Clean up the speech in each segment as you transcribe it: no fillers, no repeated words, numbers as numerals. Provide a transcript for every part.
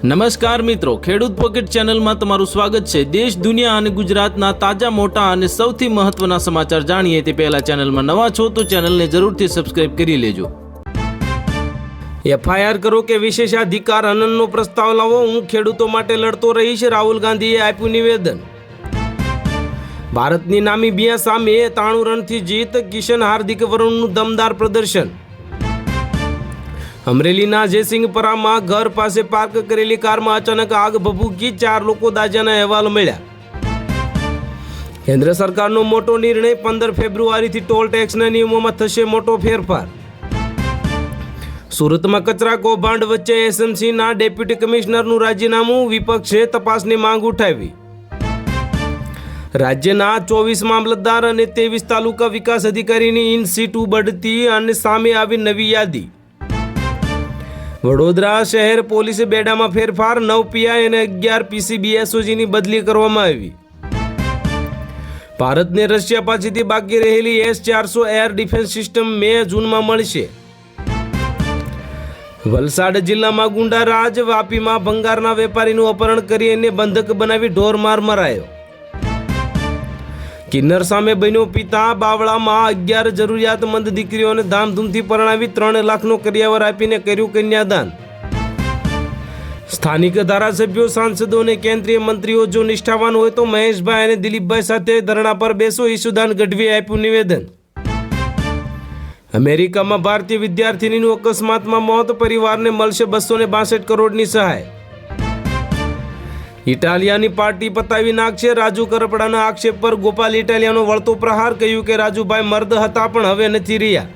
નમસ્કાર મિત્રો, ખેડૂત પોકેટ ચેનલમાં તમારું સ્વાગત છે। દેશ, દુનિયા અને ગુજરાતના તાજા, મોટા અને સૌથી મહત્વના સમાચાર જાણીએ તે પહેલા ચેનલમાં નવા છો તો ચેનલને જરૂરથી સબસ્ક્રાઇબ કરી લેજો। એફઆઈઆર કરો કે વિશેષાધિકાર હનનનો પ્રસ્તાવ લાવો, હું ખેડૂતો માટે લડતો રહીશ, રાહુલ ગાંધીએ આપ્યું નિવેદન। ભારતની નામીબિયા સામે 93 રનથી જીત, કિશન હાર્દિક વરુણનું દમદાર પ્રદર્શન। અમરેલીના જયસિંહપરામાં ઘર પાસે પાર્ક કરેલી કારમાં અચાનક આગ ભભૂકી, 4 લોકો દાઝ્યાના અહેવાલ મળ્યા। કેન્દ્ર સરકારનો મોટો નિર્ણય, 15 ફેબ્રુઆરીથી ટોલ ટેક્સના નિયમોમાં થશે મોટો ફેરફાર। સુરતમાં કચરા કૌભાંડ વચ્ચે એસએમસીના ડેપ્યુટી કમિશનરનું રાજીનામું, વિપક્ષે તપાસની માંગ ઉઠાવી। રાજ્યના 24 મામલતદાર અને 23 તાલુકા વિકાસ અધિકારીની ઇન સિટુ બઢતી અને સામે આવી નવી યાદી। વડોદરા શહેર પોલીસે બેડામાં ફેરફાર, 9 પીઆઈ અને 11 પીસીબીએસઓજીની બદલી કરવામાં આવી। ભારતને રશિયા પાસેથી બાકી રહેલી S-400 એર ડિફેન્સ સિસ્ટમ મે જૂનમાં મળશે। વલસાડ જિલ્લામાં ગુંડારાજ, વાપીમાં ભંગારના વેપારીનું અપહરણ કરી એને બંધક બનાવી ઢોરમાર મરાયો। કિન્નર સામે બન્યો પિતા, બાવળામાં 11 જરૂરિયાતમંદ દીકરીઓને ધામધૂમથી પરણાવી 3 લાખનો કરિયાવર આપીને કર્યું કન્યાદાન। સ્થાનિક ધારાસભ્યો, સાંસદો અને કેન્દ્રીય મંત્રીઓ જો નિષ્ઠાવાન હોય તો મહેશભાઈ અને દિલીપભાઈ સાથે ધરણા પર બેસો, ઈશુદાન ગઢવીએ આપ્યું નિવેદન। અમેરિકામાં ભારતીય વિદ્યાર્થીનીનું અકસ્માતમાં મોત, પરિવારને મળશે 262 કરોડની સહાય। ઇટાલિયાની પાર્ટી પતાવી નાખશે, રાજુ કરપડાના આક્ષેપ પર ગોપાલ ઇટાલિયાનો વળતો પ્રહાર, કહ્યું કે રાજુભાઈ મર્દ હતા પણ હવે નથી રહ્યા।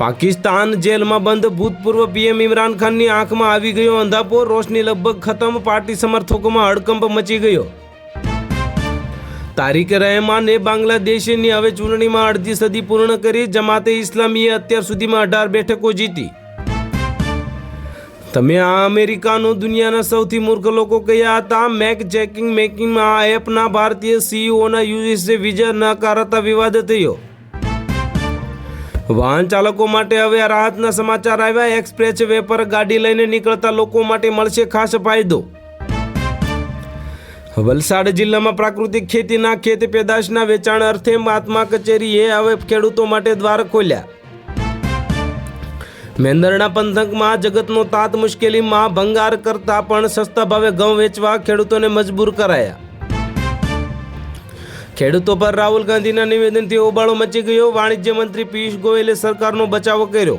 પાકિસ્તાન જેલમાં બંધ ભૂતપૂર્વ પીએમ ઇમરાન ખાનની આંખમાં આવી ગયો અંધાપો, રોશની લગભગ ખતમ, પાર્ટી સમર્થકોમાં હડકંપ મચી ગયો। તારિક રહેમાને બાંગ્લાદેશની હવે ચૂંટણીમાં અડધી સદી પૂર્ણ કરી, જમાતે ઇસ્લામીએ અત્યાર સુધીમાં 18 બેઠકો જીતી। તમે આ અમેરિકાનો દુનિયાના સૌથી મૂર્ખ લોકો કયા હતા? મેક ચેકિંગ મેકિંગમાં આ એપના ભારતીય સીઈઓના યુએસએ વિઝા નકારતા વિવાદ થયો। વાહન ચાલકો માટે હવે રાહતના સમાચાર આવ્યા, એક્સપ્રેસ વે પર ગાડી લઈને નીકળતા લોકો માટે મળશે ખાસ ફાયદો। વલસાડ જિલ્લામાં પ્રાકૃતિક ખેતીના ખેત પેદાશના વેચાણ અર્થે મહાત્મા કચેરીએ હવે ખેડૂતો માટે દ્વાર ખોલ્યા। મેંદરડા પંથકમાં જગતનો તાત મુશ્કેલીમાં, ભંગાર કરતા પણ સસ્તા ભાવે ઘઉં વેચવા ખેડૂતોને મજબૂર કરાયા। ખેડૂતો પર રાહુલ ગાંધીના નિવેદનથી હોબાળો મચી ગયો, વાણિજ્ય મંત્રી પિયુષ ગોયલે સરકારનો બચાવ કર્યો।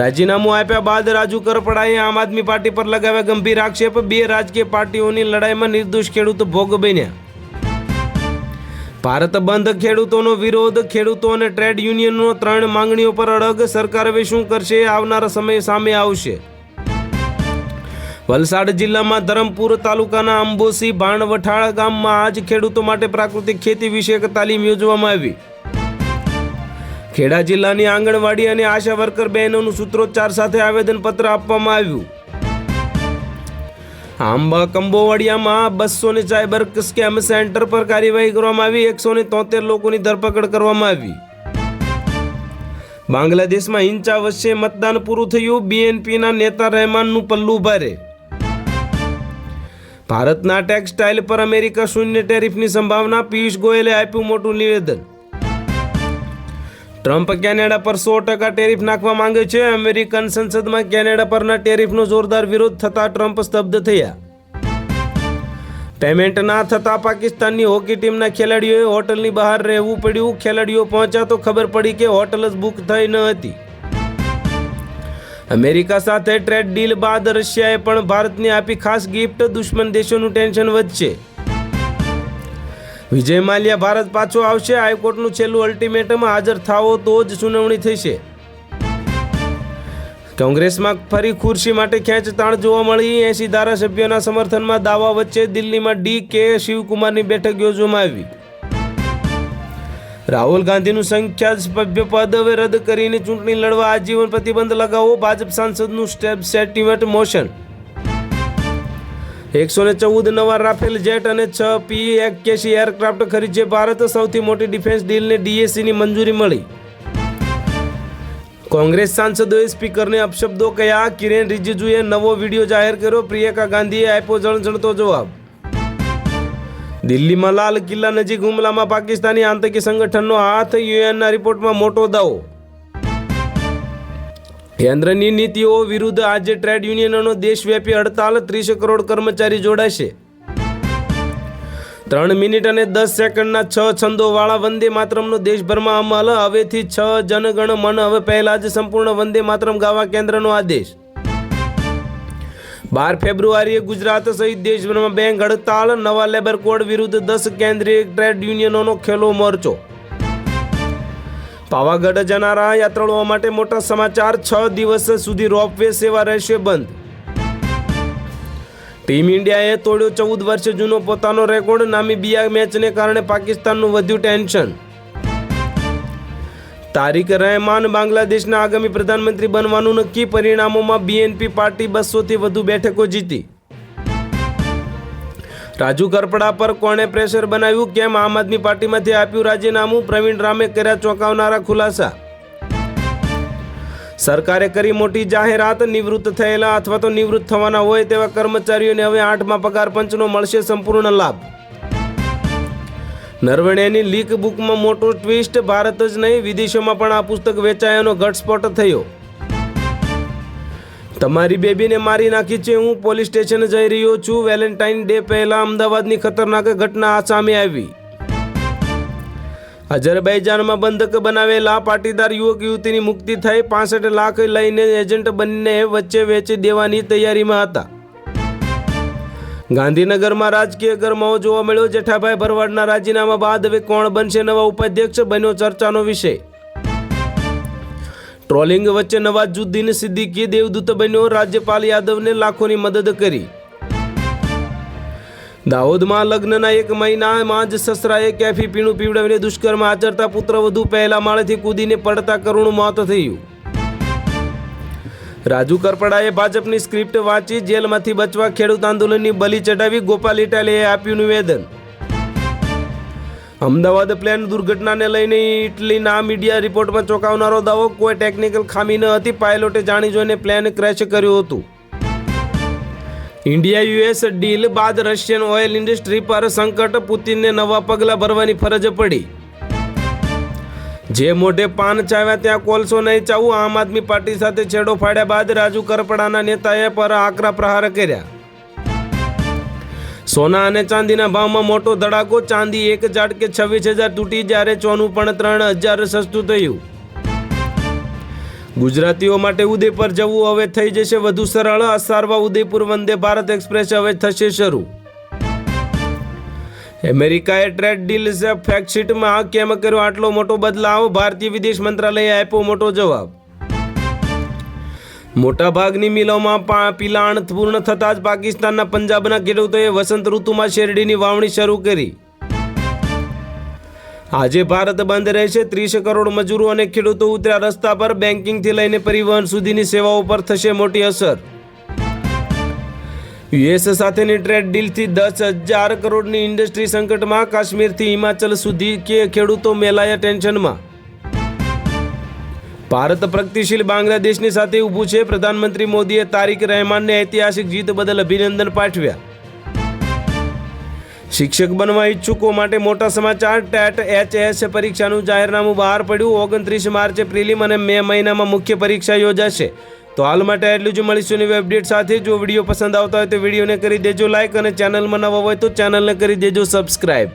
રાજીનામું આપ્યા બાદ રાજુ કરપડાએ આમ આદમી પાર્ટી પર લગાવ્યા ગંભીર આક્ષેપ, 2 રાજકીય પાર્ટીઓની લડાઈમાં નિર્દોષ ખેડૂત ભોગ બન્યા। ભારત બંધ, ખેડૂતોનો વિરોધ, ખેડૂતો અને ટ્રેડ યુનિયનનો 3 માંગણીઓ પર અડગ, સરકાર હવે શું કરશે? આવનારા સમય સામે આવશે। વલસાડ જિલ્લામાં ધરમપુર તાલુકાના અંબોસી ભાણવઠાળ ગામમાં આજ ખેડૂતો માટે પ્રાકૃતિક ખેતી વિષયક તાલીમ યોજવામાં આવી। ખેડા જિલ્લાની આંગણવાડી અને આશા વર્કર બહેનોનું સૂત્રોચ્ચાર સાથે આવેદનપત્ર આપવામાં આવ્યું। આંબા કંબોવાડિયામાં 200 સાયબર સ્કેમ સેન્ટર પર કાર્યવાહી કરવામાં આવી, 173 લોકોની ધરપકડ કરવામાં આવી। બાંગ્લાદેશમાં હિંસા વચ્ચે મતદાન પૂરું થયું, બીએનપીના નેતા રહેમાનનું પલ્લું ભારે। ભારતના ટેક્સટાઇલ પર અમેરિકા શૂન્ય ટેરિફની સંભાવના, પિયુષ ગોયલે આપ્યું મોટું નિવેદન। ટ્રમ્પ કેનેડા પર 100% ટેરિફ નાખવા માંગે છે, અમેરિકન સંસદમાં કેનેડા પરના ટેરિફનો જોરદાર વિરોધ થતા ટ્રમ્પ સ્તબ્ધ થયા। પેમેન્ટ ના થતા પાકિસ્તાનની હોકી ટીમના ખેલાડીઓએ હોટલની બહાર રહેવું પડ્યું, ખેલાડીઓ પહોંચ્યા તો ખબર પડી કે હોટલ જ બુક થઈ ન હતી। અમેરિકા સાથે ટ્રેડ ડીલ બાદ રશિયાએ પણ ભારતને આપી ખાસ ગિફ્ટ, દુશ્મન દેશોનું ટેન્શન વધશે। વિજય માલ્યા ભારત પાછો આવશે, હાઈકોર્ટનું છેલ્લું અલ્ટિમેટમ, હાજર થાઓ તો જ સુનાવણી થશે। કોંગ્રેસમાં ફરી ખુરશી માટે ખેંચતાણ જોવા મળી, 80 ધારાસભ્યોના સમર્થનમાં દાવા વચ્ચે દિલ્હીમાં ડી.કે. શિવકુમારની બેઠક યોજવામાં આવી। રાહુલ ગાંધીનું સંખ્યાસભ્ય પદ હવે રદ કરીને ચૂંટણી લડવા આજીવન પ્રતિબંધ લગાવો, ભાજપ સાંસદનું સેટિમેન્ટ મોશન। 114 નવા રાફેલ જેટ અને 6 P-81 એરક્રાફ્ટ ખરીદશે ભારત, સૌથી મોટી ડિફેન્સ ડીલને ડીએસીની મંજૂરી મળી। કોંગ્રેસ સાંસદોએ સ્પીકરને અપશબ્દો કહ્યા. કિરેન રિજિજુએ નવો વિડીયો જાહેર કર્યો. પ્રિયંકા ગાંધીએ આપ્યો જણજણતો જવાબ. દિલ્હીમાં લાલ કિલ્લા નજીક હુમલામાં પાકિસ્તાની આતંકી સંગઠનનો હાથ. યુએનના રિપોર્ટમાં મોટો દાવો. કેન્દ્રની નીતિઓ વિરુદ્ધ આજે ટ્રેડ યુનિયનોનો દેશવ્યાપી હડતાલ. 30 કરોડ કર્મચારી જોડાશે. 3 મિનિટ અને 10 સેકન્ડના 6 છંદોવાળા વંદે માતરમનો દેશભરમાં અમલ. હવેથી 6 જનગણ મન. હવે પહેલા જ સંપૂર્ણ વંદે માતરમ ગાવા કેન્દ્રનો આદેશ. 12 ફેબ્રુઆરીએ ગુજરાત સહિત દેશભરમાં બેંક હડતાલ. નવા લેબર કોડ વિરુદ્ધ 10 કેન્દ્રીય ટ્રેડ યુનિયનોનો ખેલો મોરચો. પાવાગઢ જનારા યાત્રાળુઓ માટે મોટા સમાચાર. 6 દિવસ સુધી રોપવે સેવા રહેશે બંધ. ટીમ ઇન્ડિયાએ તોડ્યો 14 વર્ષ જૂનો પોતાનો રેકોર્ડ. નામીબિયા મેચને કારણે પાકિસ્તાનનું વધ્યું ટેન્શન. તારિક રહેમાન બાંગ્લાદેશના આગામી પ્રધાનમંત્રી બનવાનું નક્કી. પરિણામોમાં બીએનપી પાર્ટી 200થી વધુ બેઠકો જીતી. રાજુ કરપડા પર કોણે પ્રેશર બનાવ્યું? કેમ આમ આદમી પાર્ટીમાંથી આપ્યું રાજીનામું? પ્રવીણ રામે કર્યા ચોંકાવનારા ખુલાસા. સરકારે કરી મોટી જાહેરાત. નિવૃત્ત થયેલા અથવા તો નિવૃત્ત થવાના હોય તેવા કર્મચારીઓને હવે 8મા પગાર પંચનો મળશે સંપૂર્ણ લાભ. નરવણેની લીક બુકમાં મોટો ટ્વિસ્ટ. ભારત જ નહીં વિદેશોમાં પણ આ પુસ્તક વેચાયાનો ઘટસ્ફોટ થયો. તમારી બેબીને મારી નાખી છે, હું પોલીસ સ્ટેશન જઈ રહ્યો છું. વેલેન્ટાઇન ડે પહેલા અમદાવાદની ખતરનાક ઘટના સામે આવી. અઝરબૈજાનમાં બંધક બનાવેલા પાટીદાર યુવક યુવતીની મુક્તિ થઈ. 65 લાખ લઈને એજન્ટ બંને વચ્ચે વેચી દેવાની તૈયારીમાં હતા. ગાંધીનગરમાં રાજકીય ગરમાવો જોવા મળ્યો. જેઠાભાઈ ભરવાડના રાજીનામા બાદ હવે કોણ બનશે નવા ઉપાધ્યક્ષ? બન્યો ચર્ચાનો વિષય. ટ્રોલિંગ વચ્ચે નવાઝુદ્દીન સિદ્દીકી દેવદૂત બન્યો. રાજ્યપાલ યાદવને લાખોની મદદ કરી. દાહોદમાં લગ્નના 1 મહિનામાં જ સસરાએ કેફી પીણું પીવડાવીને દુષ્કર્મ આચરતા પુત્રવધુ પહેલા માળેથી કૂદીને પડતા કરુણ મોત થયું. રાજુ કરપડાએ ભાજપની સ્ક્રિપ્ટ વાંચી. જેલમાંથી બચવા ખેડૂત આંદોલનની બલી ચડાવી. ગોપાલ ઇટાલીએ આપ્યું નિવેદન. અમદાવાદ પ્લેન દુર્ઘટનાને લઈને ઇટલીના મીડિયા રિપોર્ટમાં ચોંકાવનારો દાવો. કોઈ ટેકનિકલ ખામી ન હતી. પાયલોટે જાણી જોઈને પ્લેન ક્રેશ કર્યું હતું. ઇન્ડિયા યુએસ ડીલ બાદ રશિયન ઓઇલ ઇન્ડસ્ટ્રી પર સંકટ. પુતિનને નવા પગલાં ભરવાની ફરજ પડી. જે મોઢે પાન ચાવ્યા ત્યાં કોલસો નહીં ચાવવું. આમ આદમી પાર્ટી સાથે છેડો ફાડ્યા બાદ રાજુ કરપડાના નેતાએ પર આકરા પ્રહાર કર્યા. સોના અને ચાંદીના ભાવમાં મોટો ધડાકો. ચાંદી 1 ઝાટકે 26,000 તૂટી, જ્યારે સોનું પણ 3,000 સસ્તું થયું. ગુજરાતીઓ માટે ઉદય પર જવું હવે થઈ જશે વધુ સરળ. અસારવા ઉદયપુર વંદે ભારત એક્સપ્રેસ હવે થશે શરૂ. અમેરિકાએ ટ્રેડ ડીલ ફેક્ટશીટમાં કેમ કર્યો આટલો મોટો બદલાવ? ભારતીય વિદેશ મંત્રાલયે આપ્યો મોટો જવાબ. મોટાભાગની મિલોમાં પિલાણ પૂર્ણ થતાં જ પાકિસ્તાનના પંજાબના ખેડૂતોએ વસંત ઋતુમાં શેરડીની વાવણી શરૂ કરી. આજે ભારત બંધ રહેશે. 30 કરોડ મજૂરો અને ખેડૂતો ઉતર્યા રસ્તા પર. બેન્કિંગથી લઈને પરિવહન સુધીની સેવાઓ પર થશે મોટી અસર. યુએસ સાથેની ટ્રેડ ડીલથી 10,000 કરોડની ઇન્ડસ્ટ્રી સંકટમાં. કાશ્મીરથી હિમાચલ સુધી કે ખેડૂતો મેલાયા ટેન્શનમાં. ભારત પ્રગતિશીલ બાંગ્લાદેશની સાથે ઊભું છે. પ્રધાનમંત્રી મોદીએ તારિક રહેમાનને ઐતિહાસિક જીત બદલ અભિનંદન પાઠવ્યા. શિક્ષક બનવા ઈચ્છુકો માટે મોટા સમાચાર. ટેટ HSC પરીક્ષાનું જાહેરનામું બહાર પડ્યું. 29 માર્ચે પ્રિલિમ અને મે મહિનામાં મુખ્ય પરીક્ષા યોજાશે. તો હાલ માટે એટલું જ. મળીશું નવી અપડેટ સાથે. જો વિડીયો પસંદ આવતા હોય તો વિડીયોને કરી દેજો લાઇક અને ચેનલમાં નવા હોય તો ચેનલને કરી દેજો સબસ્ક્રાઈબ.